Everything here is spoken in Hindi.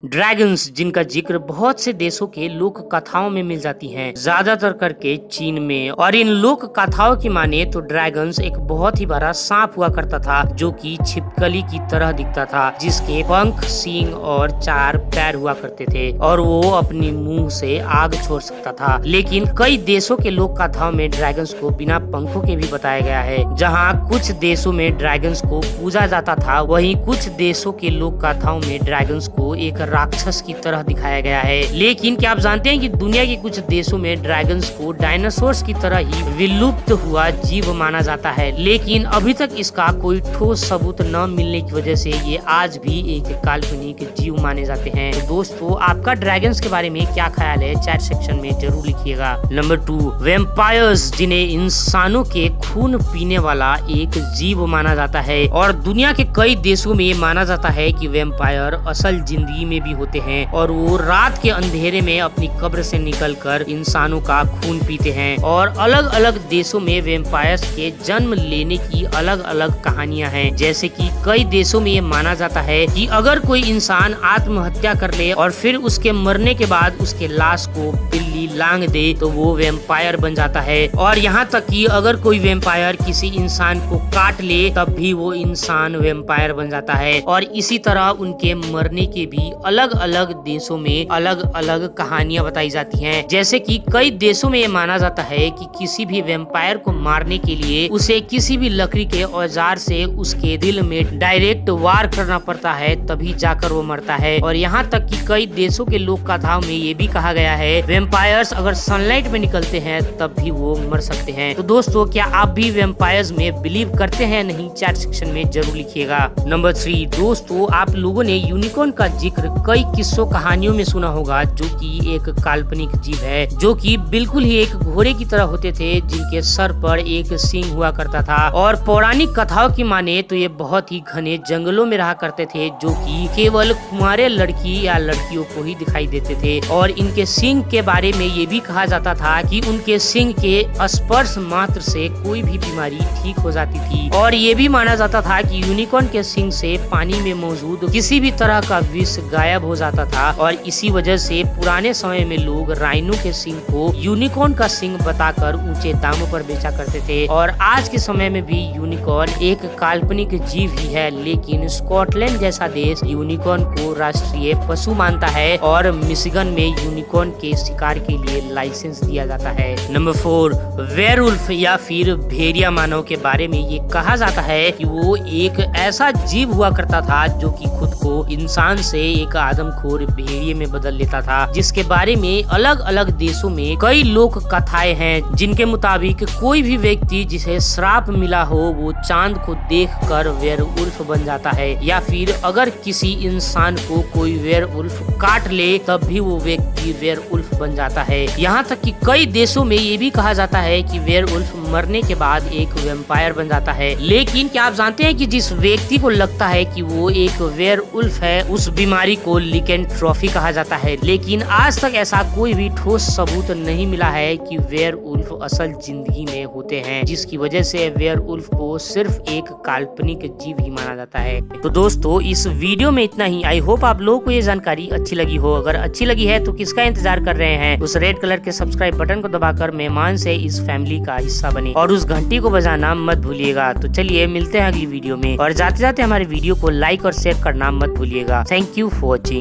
ड्रैगन्स, जिनका जिक्र बहुत से देशों के लोक कथाओं में मिल जाती हैं, ज्यादातर करके चीन में। और इन लोक कथाओं की माने तो ड्रैगन्स एक बहुत ही बड़ा सांप हुआ करता था जो कि छिपकली की तरह दिखता था, जिसके पंख, सींग और 4 पैर हुआ करते थे और वो अपनी मुंह से आग छोड़ सकता था। लेकिन कई देशों के लोक कथाओं में ड्रैगन्स को बिना पंखों के भी बताया गया है। जहाँ कुछ देशों में ड्रैगन्स को पूजा जाता था, वहीं कुछ देशों के लोक कथाओं में ड्रैगन्स को एक राक्षस की तरह दिखाया गया है। लेकिन क्या आप जानते हैं कि दुनिया के कुछ देशों में ड्रैगन्स को डायनासोर्स की तरह ही विलुप्त हुआ जीव माना जाता है, लेकिन अभी तक इसका कोई ठोस सबूत न मिलने की वजह से ये आज भी एक काल्पनिक जीव माने जाते हैं। तो दोस्तों, आपका ड्रैगन्स के बारे में क्या ख्याल है, चैट सेक्शन में जरूर लिखिएगा। नंबर 2, वैम्पायर्स, जिन्हें इंसानों के खून पीने वाला एक जीव माना जाता है और दुनिया के कई देशों में माना जाता है कि वैम्पायर असल जिंदगी में भी होते हैं और वो रात के अंधेरे में अपनी कब्र से निकलकर इंसानों का खून पीते हैं। और अलग अलग देशों में वैम्पायर्स के जन्म लेने की अलग अलग कहानियां हैं। जैसे कि कई देशों में ये माना जाता है कि अगर कोई इंसान आत्महत्या कर ले और फिर उसके मरने के बाद उसके लाश को बिल्ली लांग दे तो वो वैम्पायर बन जाता है। और यहाँ तक कि अगर कोई वैम्पायर किसी इंसान को काट ले तब भी वो इंसान वैम्पायर बन जाता है। और इसी तरह उनके मरने के भी अलग अलग देशों में अलग अलग कहानियां बताई जाती हैं। जैसे कि कई देशों में ये माना जाता है कि किसी भी वैम्पायर को मारने के लिए उसे किसी भी लकड़ी के औजार से उसके दिल में डायरेक्ट वार करना पड़ता है, तभी जाकर वो मरता है। और यहाँ तक कि कई देशों के लोक कथाओं में ये भी कहा गया है वैम्पायर्स अगर सनलाइट में निकलते हैं तब भी वो मर सकते हैं। तो दोस्तों, क्या आप भी वैम्पायर्स में बिलीव करते हैं नहीं, चैट सेक्शन में जरूर लिखिएगा। नंबर 3, दोस्तों, आप लोगों ने यूनिकॉर्न का जिक्र कई किस्सों कहानियों में सुना होगा, जो कि एक काल्पनिक जीव है जो कि बिल्कुल ही एक घोड़े की तरह होते थे, जिनके सर पर एक सींग हुआ करता था। और पौराणिक कथाओं की माने तो ये बहुत ही घने जंगलों में रहा करते थे, जो कि केवल कुंवारे लड़की या लड़कियों को ही दिखाई देते थे। और इनके सींग के बारे में ये भी कहा जाता था कि उनके सींग के स्पर्श मात्र से कोई भी बीमारी ठीक हो जाती थी। और ये भी माना जाता था कि यूनिकॉर्न के सींग से पानी में मौजूद किसी भी तरह का विष गायब हो जाता था। और इसी वजह से पुराने समय में लोग राइनो के सींग को यूनिकॉर्न का सींग बताकर ऊंचे दामों पर बेचा करते थे। और आज के समय में भी यूनिकॉर्न एक काल्पनिक जीव ही है, लेकिन स्कॉटलैंड जैसा देश यूनिकॉर्न को राष्ट्रीय पशु मानता है और मिशिगन में यूनिकॉर्न के शिकार के लिए लाइसेंस दिया जाता है। नंबर 4, वेयरवुल्फ या फिर भेड़िया मानव के बारे में ये कहा जाता है कि वो एक ऐसा जीव हुआ करता था जो कि खुद को इंसान से एक आदमखोर भेड़िए में बदल लेता था, जिसके बारे में अलग अलग देशों में कई लोक कथाएं हैं, जिनके मुताबिक कोई भी व्यक्ति जिसे श्राप मिला हो वो चांद को देखकर वेयरवुल्फ बन जाता है, या फिर अगर किसी इंसान को कोई वेयरवुल्फ काट ले तब भी वो व्यक्ति वेयरवुल्फ बन जाता है। यहाँ तक कि कई देशों में ये भी कहा जाता है कि वेयरवुल्फ मरने के बाद एक वैम्पायर बन जाता है। लेकिन क्या आप जानते हैं कि जिस व्यक्ति को लगता है कि वो एक वेयरवुल्फ है, उस बीमारी को लिकेंट्रोफी कहा जाता है। लेकिन आज तक ऐसा कोई भी ठोस सबूत नहीं मिला है कि वेयरवुल्फ असल जिंदगी में होते हैं, जिसकी वजह से वेयरवुल्फ को सिर्फ एक काल्पनिक जीव ही माना जाता है। तो दोस्तों, इस वीडियो में इतना ही। आई होप आप लोगों को ये जानकारी अच्छी लगी हो। अगर अच्छी लगी है तो किसका इंतजार कर रहे हैं, उस रेड कलर के सब्सक्राइब बटन को दबाकर मेहमान से इस फैमिली का हिस्सा बने और उस घंटी को बजाना मत भूलिएगा। तो चलिए मिलते हैं अगली वीडियो में, और जाते जाते हमारे वीडियो को लाइक और शेयर करना मत भूलिएगा। Thank you for watching.